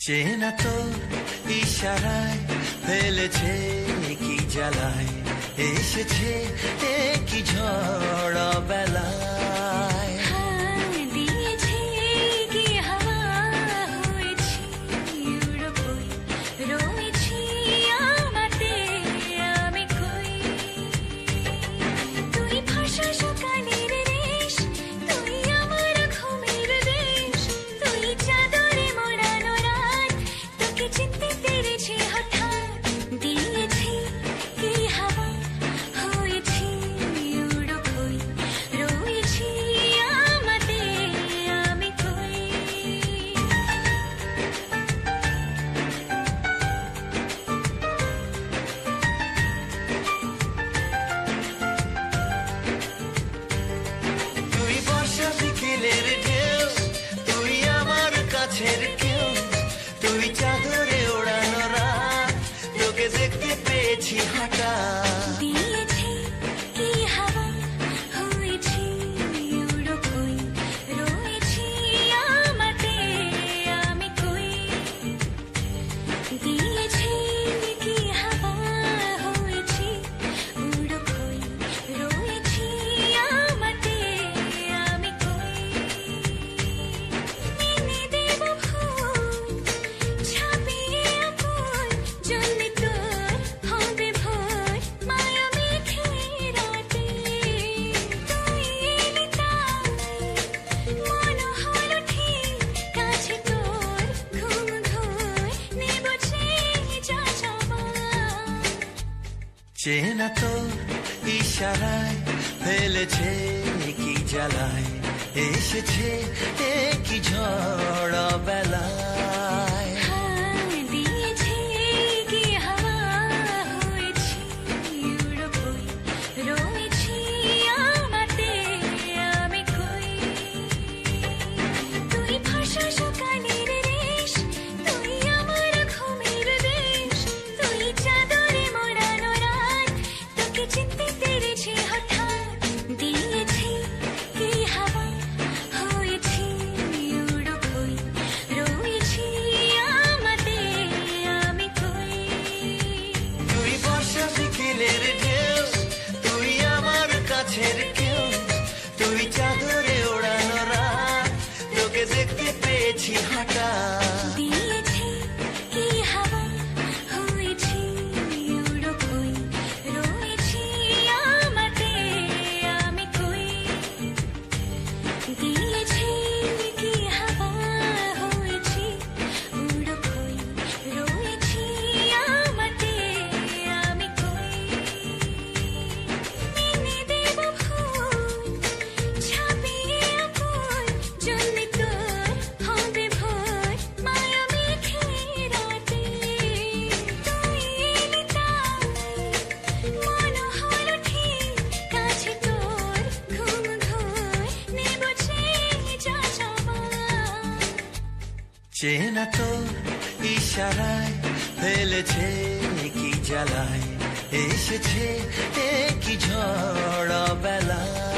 চেনা তো ইশারায় ফেলেছে কি জ্বালায়, এসেছে কি ঝড় বেলায়। দিয়েছে কি হাওয়া, হয়েছি উড়ো কই, রয়েছি আমাতে আমি কই। তুই ভাষা সকালের রেশ, তুই আমার ঘুমের দেশ, তুই চাদরে মোড়ানো রাত, তোকে চিনতে পেরেছি হঠাৎ। দিয়েছি কি হাওয়া, হয়েছি উড়ো কই, রয়েছি আমাতে আমি কই। তুই বর্ষা বিকেলের ঢেউ, তুই আমার কাছের কেউ, তুই চাদরে ওড়ানো রাত, তোকে দেখতে পেয়েছি হঠাৎ। দিয়েছি কি হাওয়া, হয়েছি উড়ো কই, রয়েছি আমাতে আমি কই। দিয়েছি কি হাওয়া, হয়েছি উড়ো কই, রয়েছি আমাতে আমি কই। এনে দেব ফুল, ছাপিয়ে আপন, জন্যে তোর হবে ভোর, মায়া মেঘে রাতে। তুই এলি তাই, মন হলো ঠিক, কাছে তোর ঘুম ঘুর, নেব চেয়ে যা চাওয়ার। চেনা তো ইশারায় ফেলেছে কি জ্বালায়, এসেছে কি ঝড় বেলায়। দিয়েছে কি হাওয়া, হয়েছি উড়ো কই, রয়েছি আমাতে আমি কই। তুই ভাষা সকালের রেশ, তুই আমার ঘুমের দেশ, তুই চাদরে মোড়ানো রাত, তোকে চিনতে পেরেছি হঠাৎ। দিয়েছি কি হাওয়া, হয়েছি উড়ো কই, রয়েছি আমাতে আমি কই। তুই বর্ষা বিকেলের ঢেউ, তুই আমার কাছের কেউ, তুই চাদরে ওড়ানো রাত, তোকে দেখতে পেয়েছি হঠাৎ। দিয়েছি কি হাওয়া, হয়েছি উড়ো কই, রয়েছি আমাতে আমি কই। দিয়েছি কি হাওয়া, হয়েছি উড়ো কই, রয়েছি আমাতে আমি কই। এনে দেব ফুল, ছাপিয়ে আপন, জন্যে তোর হবে ভোর, মায়া মেঘে রাতে। তুই এলি তাই, মন হলো ঠিক, কাছে তোর ঘুম ঘুর, নেব চেয়ে যা চাওয়ার। চেনা তো ইশারায় ফেলেছে কি জ্বালায়, এসেছে কি ঝড় বেলায়।